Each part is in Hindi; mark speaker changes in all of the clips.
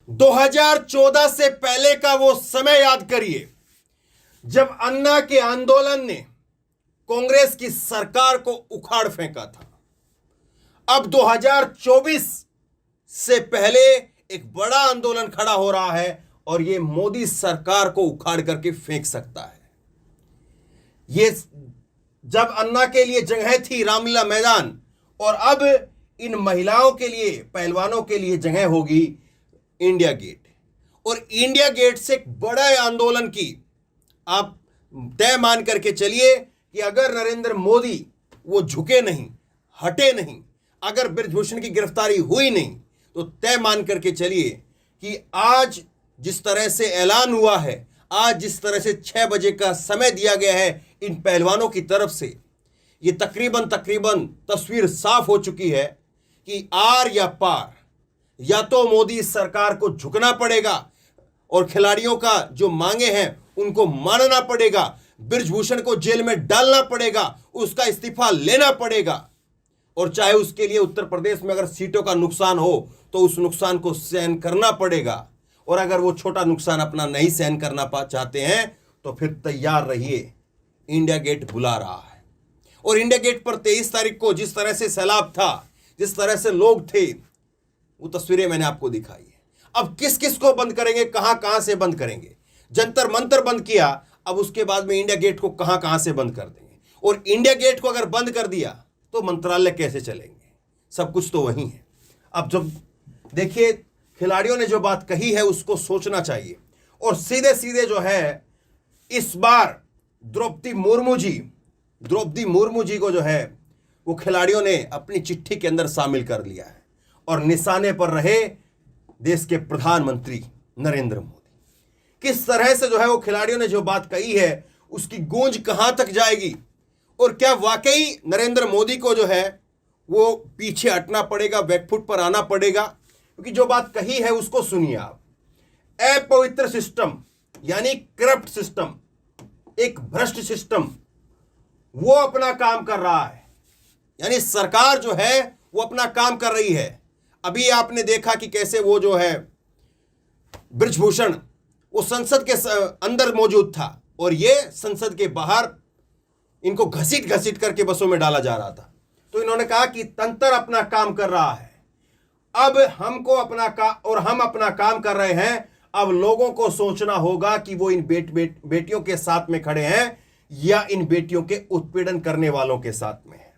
Speaker 1: 2014 से पहले का वो समय याद करिए जब अन्ना के आंदोलन ने कांग्रेस की सरकार को उखाड़ फेंका था। अब 2024 से पहले एक बड़ा आंदोलन खड़ा हो रहा है और यह मोदी सरकार को उखाड़ करके फेंक सकता है। ये जब अन्ना के लिए जगह थी रामलीला मैदान, और अब इन महिलाओं के लिए, पहलवानों के लिए जगह होगी इंडिया गेट। और इंडिया गेट से एक बड़ा आंदोलन की आप तय मान करके चलिए कि अगर नरेंद्र मोदी वो झुके नहीं, हटे नहीं, अगर बृजभूषण की गिरफ्तारी हुई नहीं, तो तय मान करके चलिए कि आज जिस तरह से ऐलान हुआ है, आज जिस तरह से 6 बजे का समय दिया गया है इन पहलवानों की तरफ से, ये तकरीबन तस्वीर साफ हो चुकी है कि आर या पार, या तो मोदी सरकार को झुकना पड़ेगा और खिलाड़ियों का जो मांगे हैं उनको मानना पड़ेगा, बृजभूषण को जेल में डालना पड़ेगा, उसका इस्तीफा लेना पड़ेगा, और चाहे उसके लिए उत्तर प्रदेश में अगर सीटों का नुकसान हो तो उस नुकसान को सहन करना पड़ेगा। और अगर वो छोटा नुकसान अपना नहीं सहन करना चाहते हैं तो फिर तैयार रहिए, इंडिया गेट बुला रहा है। और इंडिया गेट पर 23 तारीख को जिस तरह से सैलाब था, जिस तरह से लोग थे, वो तस्वीरें मैंने आपको दिखाई है। अब किस किस को बंद करेंगे, कहां कहां से बंद करेंगे। जंतर मंतर बंद किया, अब उसके बाद में इंडिया गेट को कहां कहां से बंद कर देंगे। और इंडिया गेट को अगर बंद कर दिया तो मंत्रालय कैसे चलेंगे, सब कुछ तो वही है। अब जब देखिए खिलाड़ियों ने जो बात कही है उसको सोचना चाहिए। और सीधे सीधे जो है इस बार द्रौपदी मुर्मू जी को जो है वो खिलाड़ियों ने अपनी चिट्ठी के अंदर शामिल कर लिया है। और निशाने पर रहे देश के प्रधानमंत्री नरेंद्र मोदी। किस तरह से जो है वो खिलाड़ियों ने जो बात कही है उसकी गूंज कहां तक जाएगी, और क्या वाकई नरेंद्र मोदी को जो है वो पीछे हटना पड़ेगा, बैकफुट पर आना पड़ेगा। क्योंकि जो बात कही है उसको सुनिए आप। अपवित्र सिस्टम यानी करप्ट सिस्टम, एक भ्रष्ट सिस्टम, वो अपना काम कर रहा है, यानी सरकार जो है वो अपना काम कर रही है। अभी आपने देखा कि कैसे वो जो है बृजभूषण वो संसद के अंदर मौजूद था और ये संसद के बाहर इनको घसीट करके बसों में डाला जा रहा था। तो इन्होंने कहा कि तंत्र अपना काम कर रहा है, अब हमको हम अपना काम कर रहे हैं। अब लोगों को सोचना होगा कि वो इन बेटियों के साथ में खड़े हैं या इन बेटियों के उत्पीड़न करने वालों के साथ में है,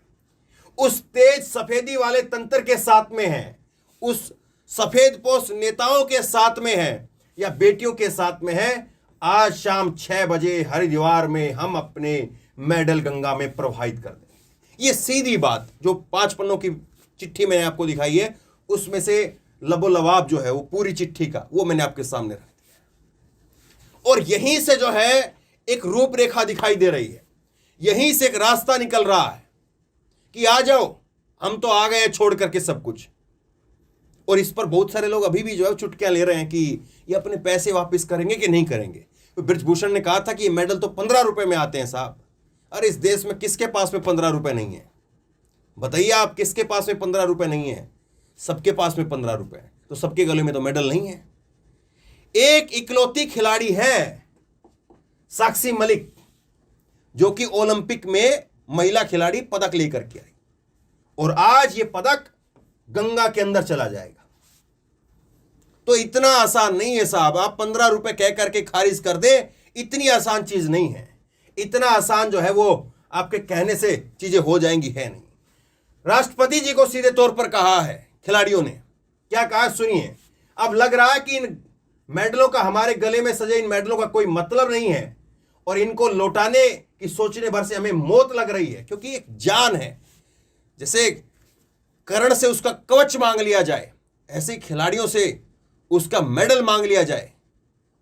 Speaker 1: उस तेज सफेदी वाले तंत्र के साथ में है, उस सफेद पोश नेताओं के साथ में है, या बेटियों के साथ में है। आज शाम 6 बजे हरिद्वार में हम अपने मेडल गंगा में प्रवाहित कर देंगे। ये सीधी बात जो 5 पन्नों की चिट्ठी मैंने आपको दिखाई है उसमें से लबोलवाब जो है वो पूरी चिट्ठी का वो मैंने आपके सामने रख दिया। और यहीं से जो है एक रूपरेखा दिखाई दे रही है, यहीं से एक रास्ता निकल रहा है कि आ जाओ, हम तो आ गए छोड़ करके सब कुछ। और इस पर बहुत सारे लोग अभी भी जो है चुटकियां ले रहे हैं कि ये अपने पैसे वापस करेंगे कि नहीं करेंगे। तो बृजभूषण ने कहा था कि ये मेडल तो 15 रुपए में आते हैं साहब। अरे इस देश में किसके पास में 15 रुपए नहीं है, बताइए आप, किसके पास में 15 रुपए नहीं है? सबके पास में 15 रुपए है, तो सबके गले में तो मेडल नहीं है। एक इकलौती खिलाड़ी है साक्षी मलिक, जो कि ओलंपिक में महिला खिलाड़ी पदक लेकर के आई, और आज ये पदक गंगा के अंदर चला जाएगा। तो इतना आसान नहीं है साहब, आप 15 रुपए कह करके खारिज कर दे, इतनी आसान चीज नहीं है। इतना आसान जो है वो आपके कहने से चीजें हो जाएंगी है नहीं। राष्ट्रपति जी को सीधे तौर पर कहा है खिलाड़ियों ने, क्या कहा सुनिए। अब लग रहा है कि इन मेडलों का, हमारे गले में सजे इन मेडलों का कोई मतलब नहीं है, और इनको लौटाने की सोचने भर से हमें मौत लग रही है। क्योंकि एक जान है, जैसे कर्ण से उसका कवच मांग लिया जाए, ऐसे खिलाड़ियों से उसका मेडल मांग लिया जाए,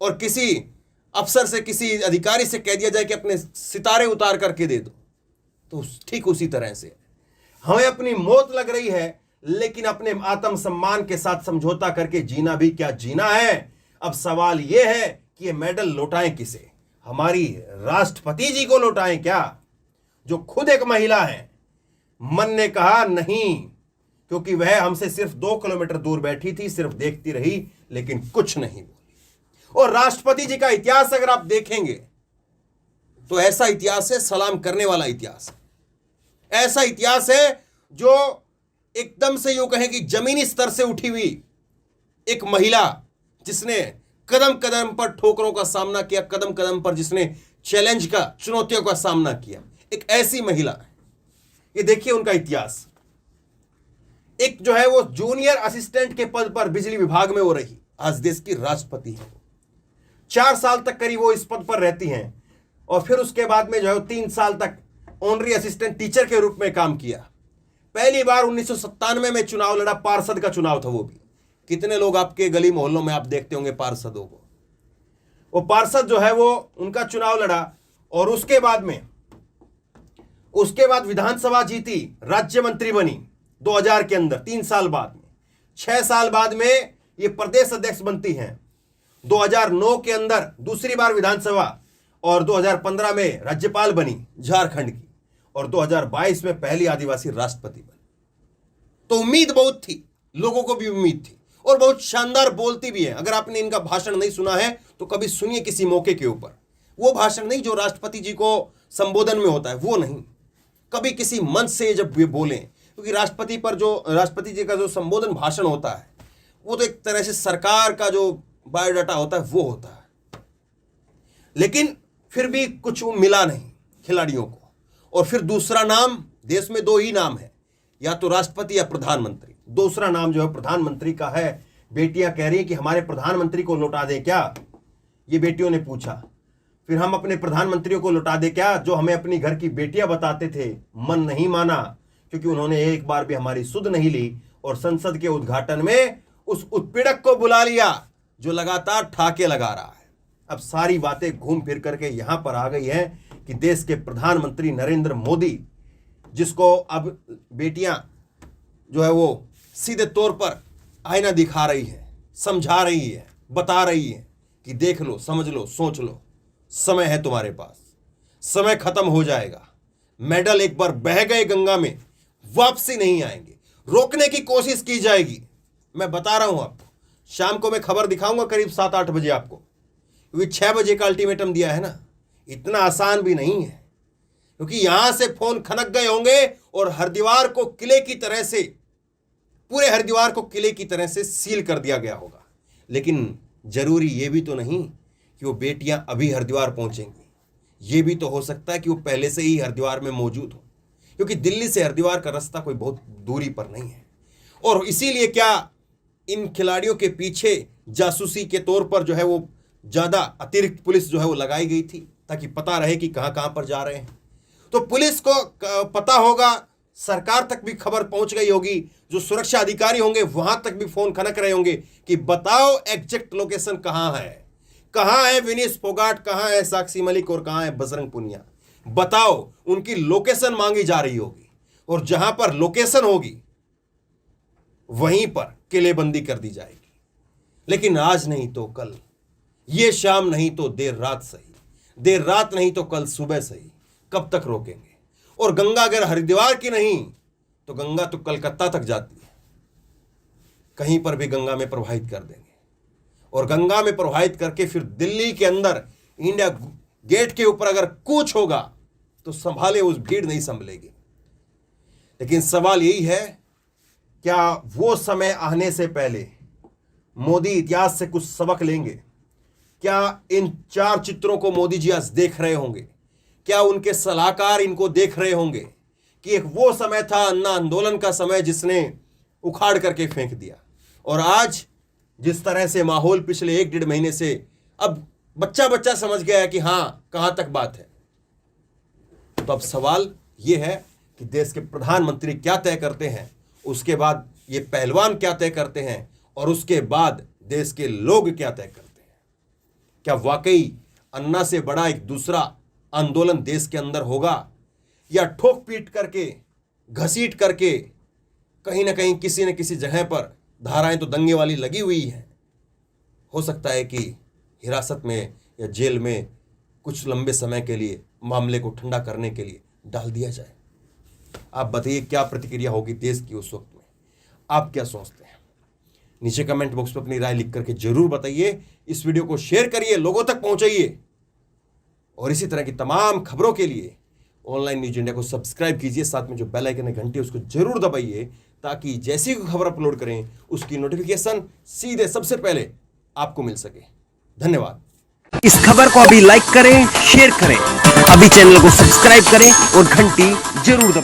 Speaker 1: और किसी अफसर से, किसी अधिकारी से कह दिया जाए कि अपने सितारे उतार करके दे दो, तो ठीक उसी तरह से हमें अपनी मौत लग रही है, लेकिन अपने आत्मसम्मान के साथ समझौता करके जीना भी क्या जीना है। अब सवाल यह है कि ये मेडल लौटाएं किसे? हमारी राष्ट्रपति जी को लौटाएं क्या, जो खुद एक महिला है? मन ने कहा नहीं, क्योंकि वह हमसे सिर्फ 2 किलोमीटर दूर बैठी थी, सिर्फ देखती रही, लेकिन कुछ नहीं बोली। और राष्ट्रपति जी का इतिहास अगर आप देखेंगे तो ऐसा इतिहास है, सलाम करने वाला इतिहास है। ऐसा इतिहास है जो एकदम से यूं कहें कि जमीनी स्तर से उठी हुई एक महिला, जिसने कदम कदम पर ठोकरों का सामना किया, कदम कदम पर जिसने चैलेंज का, चुनौतियों का सामना किया, एक ऐसी महिला है। ये देखिए उनका इतिहास। एक जो है वो जूनियर असिस्टेंट के पद पर बिजली विभाग में वो रही, आज देश की राष्ट्रपति है। 4 साल तक करीब वो इस पद पर रहती हैं और फिर उसके बाद में जो है 3 साल तक ऑनरी असिस्टेंट टीचर के रूप में काम किया। पहली बार 1997 में चुनाव लड़ा, पार्षद का चुनाव था वो भी। कितने लोग आपके गली मोहल्लों में आप देखते होंगे पार्षदों को। वो पार्षद जो है वो उनका चुनाव लड़ा और उसके बाद विधानसभा जीती, राज्य मंत्री बनी 2000 के अंदर, 3 साल बाद में। 6 साल बाद में ये प्रदेश अध्यक्ष बनती हैं। 2009 के अंदर दूसरी बार विधानसभा और 2015 में राज्यपाल बनी झारखंड की और 2022 में पहली आदिवासी राष्ट्रपति बनी। तो उम्मीद बहुत थी, लोगों को भी उम्मीद थी और बहुत शानदार बोलती भी है। अगर आपने इनका भाषण नहीं सुना है तो कभी सुनिए किसी मौके के ऊपर। वो भाषण नहीं जो राष्ट्रपति जी को संबोधन में होता है, वो नहीं, कभी किसी मंच से जब वे बोलें, क्योंकि राष्ट्रपति जी का जो संबोधन भाषण होता है वो तो एक तरह से सरकार का जो बायोडाटा होता है वो होता है। लेकिन फिर भी कुछ मिला नहीं खिलाड़ियों को। और फिर दूसरा नाम, देश में 2 ही नाम है, या तो राष्ट्रपति या प्रधानमंत्री। दूसरा नाम जो है प्रधानमंत्री का है। बेटियां कह रही कि हमारे प्रधानमंत्री को लौटा दे क्या, ये बेटियों ने पूछा। फिर हम अपने प्रधानमंत्रियों को लौटा दे क्या जो हमें अपनी घर की बेटियां बताते थे। मन नहीं माना, क्योंकि उन्होंने एक बार भी हमारी सुध नहीं ली और संसद के उद्घाटन में उस उत्पीड़क को बुला लिया जो लगातार ठाके लगा रहा है। अब सारी बातें घूम फिर करके यहां पर आ गई हैं कि देश के प्रधानमंत्री नरेंद्र मोदी, जिसको अब बेटियां जो है वो सीधे तौर पर आईना दिखा रही है, समझा रही है, बता रही है कि देख लो, समझ लो, सोच लो, समय है तुम्हारे पास, समय खत्म हो जाएगा। मेडल एक बार बह गए गंगा में, वापसी नहीं आएंगे। रोकने की कोशिश की जाएगी। मैं बता रहा हूं आपको, शाम को मैं खबर दिखाऊंगा करीब 7-8 बजे आपको, क्योंकि 6 बजे का अल्टीमेटम दिया है ना। इतना आसान भी नहीं है, क्योंकि यहां से फोन खनक गए होंगे और हरिद्वार को किले की तरह से, पूरे हरिद्वार को किले की तरह से सील कर दिया गया होगा। लेकिन जरूरी ये भी तो नहीं कि वो बेटियां अभी हरिद्वार पहुंचेंगी। ये भी तो हो सकता है कि वो पहले से ही हरिद्वार में मौजूद हो, क्योंकि दिल्ली से हरिद्वार का रास्ता कोई बहुत दूरी पर नहीं है। और इसीलिए क्या इन खिलाड़ियों के पीछे जासूसी के तौर पर जो है वो ज़्यादा अतिरिक्त पुलिस जो है वो लगाई गई थी, ताकि पता रहे कि कहाँ कहाँ पर जा रहे हैं। तो पुलिस को पता होगा, सरकार तक भी खबर पहुंच गई होगी, जो सुरक्षा अधिकारी होंगे वहां तक भी फोन खनक रहे होंगे कि बताओ एग्जैक्ट लोकेशन कहाँ है विनीश फोगाट, कहाँ है साक्षी मलिक और कहाँ है बजरंग पुनिया, बताओ। उनकी लोकेशन मांगी जा रही होगी और जहां पर लोकेशन होगी वहीं पर किलेबंदी कर दी जाएगी। लेकिन आज नहीं तो कल, ये शाम नहीं तो देर रात सही, देर रात नहीं तो कल सुबह सही, कब तक रोकेंगे। और गंगा अगर हरिद्वार की नहीं तो गंगा तो कलकत्ता तक जाती है, कहीं पर भी गंगा में प्रवाहित कर देंगे। और गंगा में प्रवाहित करके फिर दिल्ली के अंदर इंडिया गेट के ऊपर अगर कूच होगा तो संभाले उस भीड़ नहीं संभलेगी। लेकिन सवाल यही है, क्या वो समय आने से पहले मोदी इतिहास से कुछ सबक लेंगे? क्या इन 4 चित्रों को मोदी जी आज देख रहे होंगे? क्या उनके सलाहकार इनको देख रहे होंगे कि एक वो समय था अन्ना आंदोलन का समय जिसने उखाड़ करके फेंक दिया, और आज जिस तरह से माहौल पिछले 1-1.5 महीने से, अब बच्चा समझ गया है कि हां कहां तक बात है। तो अब सवाल यह है कि देश के प्रधानमंत्री क्या तय करते हैं, उसके बाद ये पहलवान क्या तय करते हैं, और उसके बाद देश के लोग क्या तय करते हैं। क्या वाकई अन्ना से बड़ा एक दूसरा आंदोलन देश के अंदर होगा, या ठोक पीट करके, घसीट करके कहीं ना कहीं किसी न किसी जगह पर धाराएं तो दंगे वाली लगी हुई हैं, हो सकता है कि हिरासत में या जेल में कुछ लंबे समय के लिए मामले को ठंडा करने के लिए डाल दिया जाए। आप बताइए क्या प्रतिक्रिया होगी देश की उस वक्त में। आप क्या सोचते हैं? नीचे कमेंट बॉक्स में अपनी राय लिख करके जरूर बताइए। इस वीडियो को शेयर करिए, लोगों तक पहुंचाइए और इसी तरह की तमाम खबरों के लिए ऑनलाइन न्यूज इंडिया को सब्सक्राइब कीजिए। साथ में जो बेल आइकन है घंटी उसको जरूर दबाइए ताकि जैसी कोई खबर अपलोड करें उसकी नोटिफिकेशन सीधे सबसे पहले आपको मिल सके। धन्यवाद।
Speaker 2: इस खबर को अभी लाइक करें, शेयर करें, अभी चैनल को सब्सक्राइब करें और घंटी जरूर दबाएं।